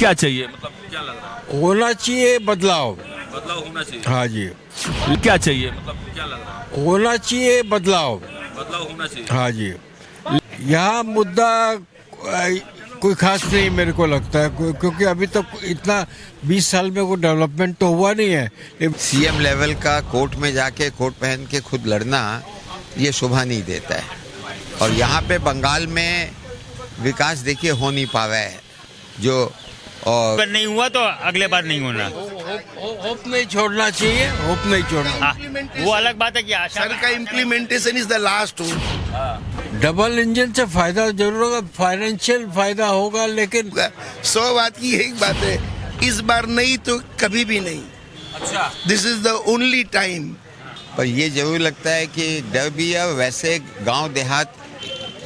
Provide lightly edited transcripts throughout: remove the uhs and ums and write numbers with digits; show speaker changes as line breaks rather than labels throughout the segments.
क्या चाहिए, मतलब क्या लग रहा है?
होना चाहिए बदलाव।
बदलाव होना चाहिए।
हाँ जी,
क्या चाहिए, मतलब क्या लग रहा है?
होना चाहिए बदलाव।
बदलाव होना चाहिए।
हाँ जी, यहाँ मुद्दा कोई खास नहीं मेरे को लगता है, क्योंकि अभी तक इतना 20 साल में कोई डेवलपमेंट तो हुआ नहीं है।
सीएम लेवल का कोर्ट में जाके कोट पहन के खुद लड़ना ये शोभा नहीं देता है। और यहाँ पे बंगाल में विकास देखिए हो नहीं पा रहा है जो, और
अगर नहीं हुआ तो अगले बार नहीं होना।
होप नहीं छोड़ना चाहिए, होप नहीं छोड़ना।
हाँ, वो अलग बात है कि आशा
सर का implementation is the last.
Double engine से फायदा जरूर होगा, फाइनेंशियल फायदा होगा, लेकिन
100 बात की एक बात है, इस बार नहीं तो कभी भी नहीं।
अच्छा,
this is the only time.
पर ये जरूर लगता है कि डर भी है। वैसे गांव देहात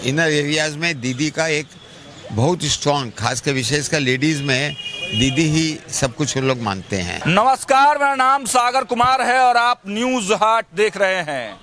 इनर एरियाज में दीदी का एक बहुत स्ट्रांग, खासकर विशेषकर लेडीज में दीदी ही सब कुछ लोग मानते हैं।
नमस्कार, मेरा नाम सागर कुमार है और आप न्यूज हाट देख रहे हैं।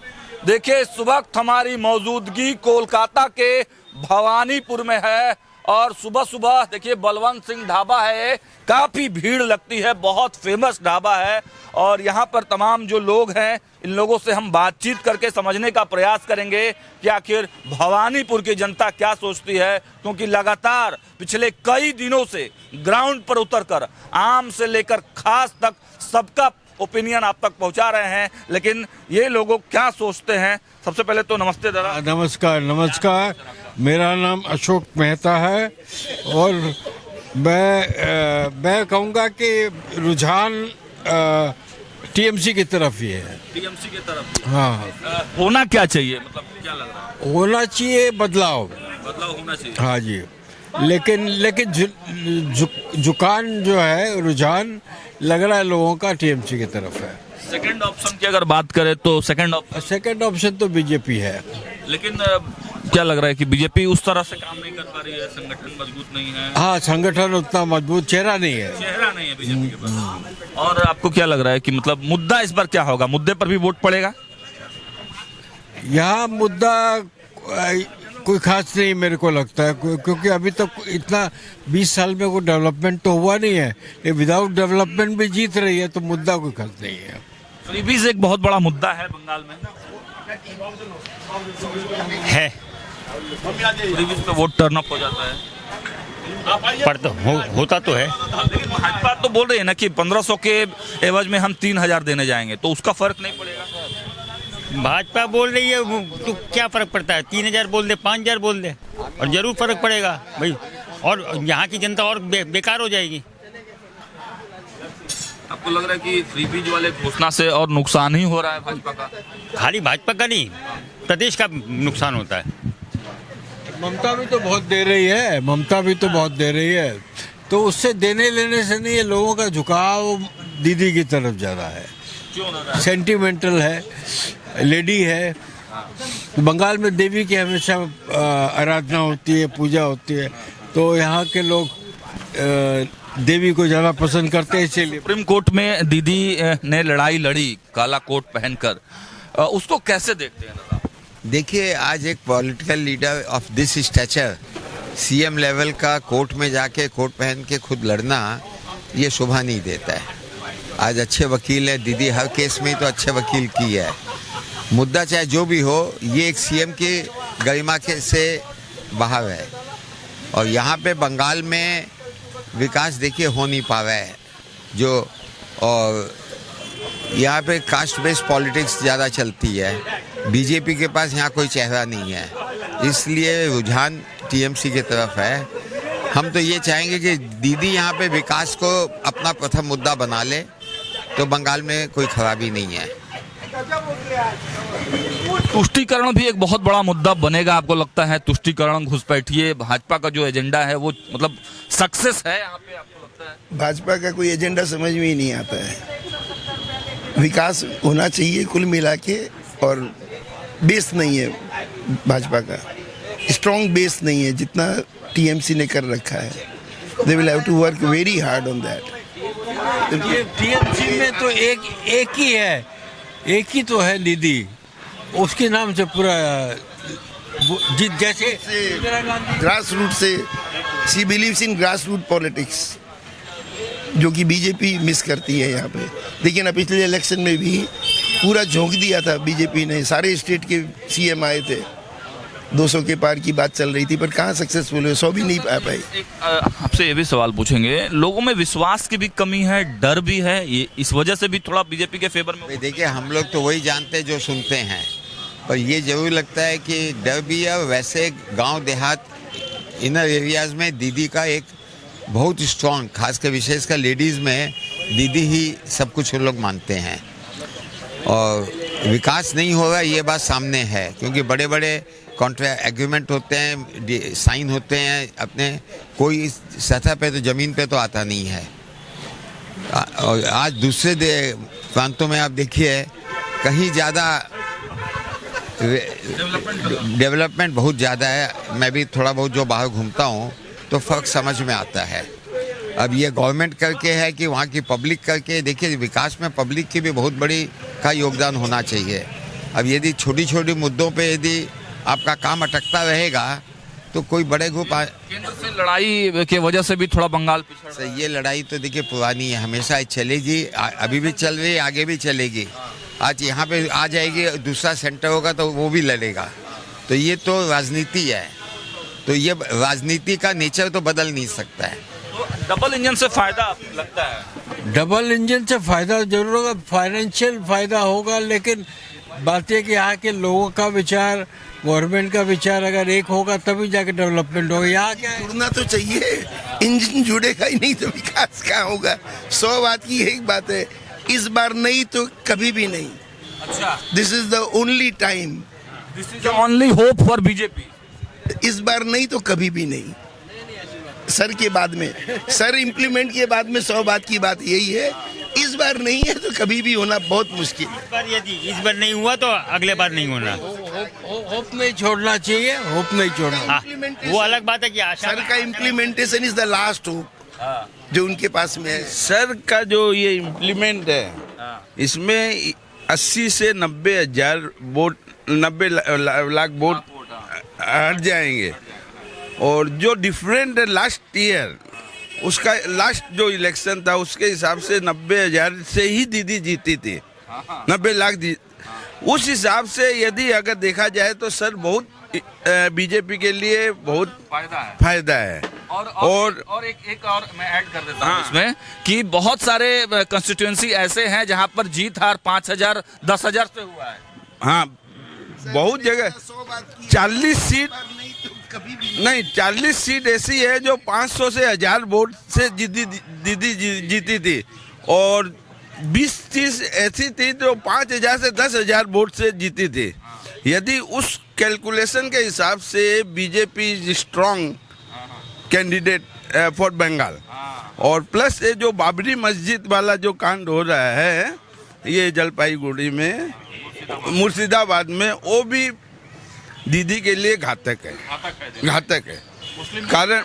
देखिए, इस वक्त हमारी मौजूदगी कोलकाता के भवानीपुर में है और सुबह सुबह देखिए बलवंत सिंह ढाबा है, काफी भीड़ लगती है, बहुत फेमस ढाबा है और यहाँ पर तमाम जो लोग हैं इन लोगों से हम बातचीत करके समझने का प्रयास करेंगे कि आखिर भवानीपुर की जनता क्या सोचती है, क्योंकि लगातार पिछले कई दिनों से ग्राउंड पर उतरकर आम से लेकर खास तक सबका ओपिनियन आप तक पहुंचा रहे हैं। लेकिन ये लोग क्या सोचते हैं, सबसे पहले तो नमस्ते दादा।
नमस्कार नमस्कार, मेरा नाम अशोक मेहता है और मैं कहूँगा कि रुझान टीएमसी की तरफ ही है।
टीएमसी की तरफ।
हाँ,
होना क्या चाहिए, मतलब क्या लग रहा है?
होना चाहिए बदलाव।
बदलाव होना चाहिए।
हाँ जी, लेकिन झुकान जो है, रुझान लग रहा है लोगों का टीएमसी की तरफ है।
सेकंड ऑप्शन की अगर बात करें तो
सेकंड ऑप्शन तो बीजेपी है।
लेकिन क्या लग रहा है कि बीजेपी उस तरह से काम नहीं कर पा रही है, संगठन मजबूत नहीं है।
हाँ, संगठन उतना मजबूत, चेहरा नहीं है
बीजेपी के पास। और आपको क्या लग रहा है कि मतलब मुद्दा इस बार क्या होगा, मुद्दे पर भी वोट पड़ेगा?
यहाँ मुद्दा कोई खास नहीं मेरे को लगता है, क्योंकि अभी तक इतना 20 साल में कोई डेवलपमेंट तो हुआ नहीं है। विदाउट डेवलपमेंट भी जीत रही है, तो मुद्दा कोई खास नहीं है।
फ्रीबीज एक बहुत बड़ा मुद्दा है बंगाल में
है,
फ्रीबीज पे वोट टर्न अप हो जाता है।
पर तो होता तो है।
लेकिन भाजपा तो बोल रही है ना कि 1500 के एवज में हम 3000 देने जाएंगे, तो उसका फर्क नहीं पड़ेगा?
भाजपा बोल रही है तो क्या फर्क पड़ता है, 3000 बोल दे, 5000 बोल दे, और जरूर फर्क पड़ेगा भाई। और यहाँ की जनता और बेकार हो जाएगी।
आपको लग रहा है कि फ्रीबीज वाले घोषणा से और नुकसान ही हो रहा है भाजपा का?
खाली भाजपा का नहीं, प्रदेश का नुकसान होता है।
ममता भी तो बहुत दे रही है, ममता भी तो बहुत दे रही है, तो उससे देने लेने से नहीं, ये लोगों का झुकाव दीदी की तरफ ज़्यादा है। सेंटिमेंटल है, लेडी है। बंगाल में देवी की हमेशा आराधना होती है, पूजा होती है, तो यहाँ के लोग देवी को ज़्यादा पसंद करते हैं, इसीलिए।
सुप्रीम कोर्ट में दीदी ने लड़ाई लड़ी काला कोट पहनकर, उसको कैसे देखते हैं दादा?
देखिए, आज एक political leader of this stature CM level का कोर्ट में जाके कोट पहन के खुद लड़ना ये शोभा नहीं देता है। आज अच्छे वकील है दीदी, हर केस में तो अच्छे वकील की है। मुद्दा चाहे जो भी हो, ये एक सीएम की गरिमा के से बाहर है। और यहाँ पे बंगाल में विकास देखिए हो नहीं पा रहा है जो, और यहाँ पे कास्ट बेस्ड पॉलिटिक्स ज़्यादा चलती है। बीजेपी के पास यहाँ कोई चेहरा नहीं है, इसलिए रुझान टीएमसी की तरफ है। हम तो ये चाहेंगे कि दीदी यहाँ पे विकास को अपना प्रथम मुद्दा बना ले, तो बंगाल में कोई खराबी नहीं है।
तुष्टीकरण भी एक बहुत बड़ा मुद्दा बनेगा, आपको लगता है? तुष्टीकरण, घुसपैठिए, भाजपा का जो एजेंडा है वो मतलब सक्सेस है यहाँ पे, आपको लगता है?
भाजपा का कोई एजेंडा समझ में ही नहीं आता है। विकास होना चाहिए कुल मिला के, और बेस नहीं है भाजपा का, स्ट्रॉन्ग बेस नहीं है जितना टीएमसी ने कर रखा है। They will have to work very hard on that.
ये टीएमसी में तो एक ही है, एक ही तो है दीदी, उसके नाम से पूरा
जैसे ग्रास रूट से she believes in grass root politics. जो कि बीजेपी मिस करती है यहाँ पे। लेकिन अब पिछले इलेक्शन में भी पूरा झोंक दिया था बीजेपी ने, सारे स्टेट के सीएम आए थे, 200 के पार की बात चल रही थी, पर कहाँ सक्सेसफुल हुए, 100 भी नहीं आ पाई।
आपसे ये भी सवाल पूछेंगे, लोगों में विश्वास की भी कमी है, डर भी है, ये इस वजह से भी थोड़ा बीजेपी के फेवर में।
देखिए, हम लोग तो वही जानते हैं जो सुनते हैं, पर ये जरूर लगता है कि डर भी है। वैसे गांव देहात इनर एरियाज में दीदी का एक बहुत स्ट्रांग, खासकर विशेषकर लेडीज़ में दीदी ही सब कुछ लोग मानते हैं। और विकास नहीं होगा ये बात सामने है, क्योंकि बड़े बड़े कॉन्ट्रैक्ट एग्रीमेंट होते हैं, साइन होते हैं, अपने कोई सतह पे तो ज़मीन पे तो आता नहीं है। और आज दूसरे प्रांतों में आप देखिए, कहीं ज़्यादा डेवलपमेंट बहुत ज़्यादा है। मैं भी थोड़ा बहुत जो बाहर घूमता हूँ तो फ़र्क समझ में आता है। अब ये गवर्नमेंट करके है कि वहाँ की पब्लिक करके, देखिए विकास में पब्लिक की भी बहुत बड़ी का योगदान होना चाहिए। अब यदि छोटी छोटी मुद्दों पे यदि आपका काम अटकता रहेगा तो कोई बड़े ग्रुप
केंद्र से लड़ाई के वजह से भी थोड़ा बंगाल पिछड़ रहा है।
ये लड़ाई तो देखिए पुरानी है, हमेशा चलेगी, अभी भी चल रही है, आगे भी चलेगी। आज यहाँ पे आ जाएगी, दूसरा सेंटर होगा तो वो भी लड़ेगा। तो ये तो राजनीति है, तो ये राजनीति का नेचर तो बदल नहीं सकता है।
तो डबल इंजन से फायदा लगता है?
डबल इंजन से फायदा जरूर होगा, फाइनेंशियल फायदा होगा, लेकिन बात यह कि यहाँ के लोगों का विचार, गवर्नमेंट का विचार अगर एक होगा तभी जाके डेवलपमेंट होगा। यहाँ क्या है,
जुड़ना तो चाहिए, इंजन जुड़ेगा ही नहीं तो विकास कहाँ होगा। 100 बात की एक बात है, इस बार नहीं तो कभी भी नहीं।
अच्छा,
this is the only time,
this is only hope for BJP.
इस बार नहीं तो कभी भी नहीं। सर के बाद में, सर इम्प्लीमेंट के बाद में 100 बात की बात यही है, इस बार नहीं है तो कभी भी होना बहुत मुश्किल है।
इस बार यदि इस बार नहीं हुआ तो अगले बार नहीं होना।
होप नहीं छोड़ना चाहिए, होप नहीं छोड़ना।
हाँ, वो अलग बात है कि आशा
सर का implementation is the last hope जो उनके पास में है।
सर का जो ये इम्प्लीमेंट है, इसमें 80 से 90 हजार वोट, 90 लाख वोट हट जाएंगे। और जो डिफरेंट लास्ट ईयर, उसका लास्ट जो इलेक्शन था उसके हिसाब से 90,000 से ही दीदी जीती थी, 90 लाख उस हिसाब से यदि अगर देखा जाए तो सर बहुत बीजेपी के लिए बहुत फायदा है।
और एक और मैं ऐड कर देता हूँ इसमें कि बहुत सारे कंस्टिट्यूएंसी ऐसे हैं जहां पर जीत हार 5,000 10,000 से हुआ है।
हाँ, बहुत जगह 40 सीट नहीं, 40 सीट ऐसी है जो 500 से 1000 वोट से दीदी जीती थी, और 20-30 ऐसी थी जो 5,000 से 10,000 वोट से जीती थी। यदि उस कैलकुलेशन के हिसाब से BJP is strong candidate for Bengal. और प्लस ये जो बाबरी मस्जिद वाला जो कांड हो रहा है ये जलपाईगुड़ी में, मुर्शिदाबाद में, वो भी दीदी के लिए घातक है, घातक है। कारण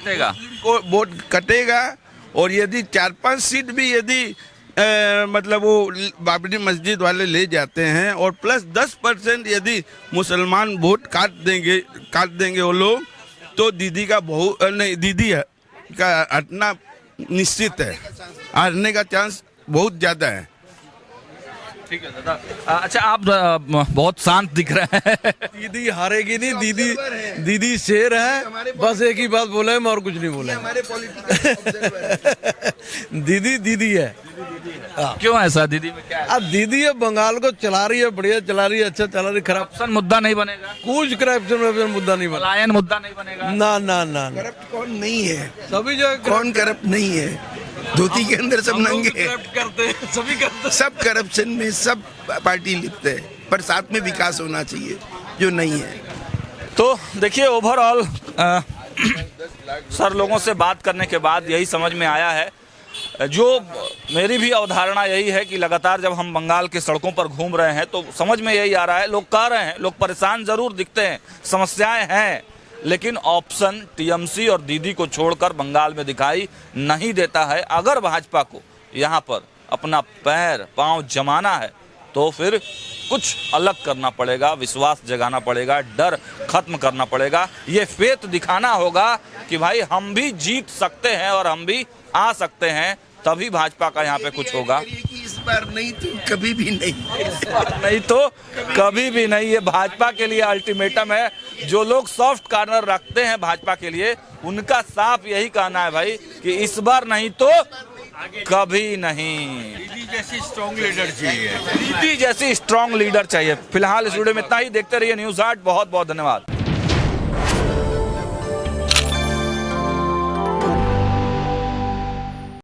को वोट कटेगा, और यदि 4-5 सीट भी यदि मतलब वो बाबरी मस्जिद वाले ले जाते हैं, और प्लस 10% यदि मुसलमान वोट काट देंगे वो लोग, तो दीदी का दीदी का हटना निश्चित है, हारने का चांस बहुत ज़्यादा है।
ठीक है दादा। अच्छा, आप बहुत शांत दिख रहे हैं।
दीदी हारेगी नहीं, दीदी शेर है, बस एक ही बात बोला है, मैं और कुछ नहीं बोला।
हमारे पॉलिटिकल
दीदी है।
क्यों ऐसा? दीदी में क्या है?
अब दीदी है, बंगाल को चला रही है, बढ़िया चला रही है, अच्छा चला रही है।
करप्शन मुद्दा नहीं बनेगा,
कुछ करप्शन मुद्दा नहीं बना,
पलायन मुद्दा नहीं बनेगा।
ना ना ना,
करप्ट कौन नहीं है?
सभी जो
कौन करप्ट नहीं है? धोती के अंदर सब नंगे हैं।
करप्ट करते हैं, सभी करते हैं।
सब करप्शन में सब पार्टी लिप्त है, पर साथ में विकास होना चाहिए जो नहीं है।
तो देखिए, ओवरऑल सर लोगों से बात करने के बाद यही समझ में आया है, जो मेरी भी अवधारणा यही है कि लगातार जब हम बंगाल के सड़कों पर घूम रहे हैं तो समझ में यही आ रहा है, लोग कह रहे हैं, लोग परेशान जरूर दिखते हैं, समस्याएं हैं, लेकिन ऑप्शन टीएमसी और दीदी को छोड़कर बंगाल में दिखाई नहीं देता है। अगर भाजपा को यहाँ पर अपना पांव जमाना है तो फिर कुछ अलग करना पड़ेगा, विश्वास जगाना पड़ेगा, डर खत्म करना पड़ेगा, ये फेथ दिखाना होगा कि भाई हम भी जीत सकते हैं और हम भी आ सकते हैं, तभी भाजपा का यहाँ पे कुछ होगा।
कि इस बार नहीं तो कभी भी नहीं।
नहीं तो कभी भी नहीं, ये भाजपा के लिए अल्टीमेटम है। जो लोग सॉफ्ट कॉर्नर रखते हैं भाजपा के लिए, उनका साफ यही कहना है भाई कि इस बार नहीं तो कभी नहीं।
दीदी जैसी स्ट्रॉन्ग लीडर चाहिए।
दीदी जैसी स्ट्रॉन्ग लीडर चाहिए। फिलहाल इस वीडियो में इतना ही। देखते रहिए न्यूज़ 8। बहुत बहुत धन्यवाद।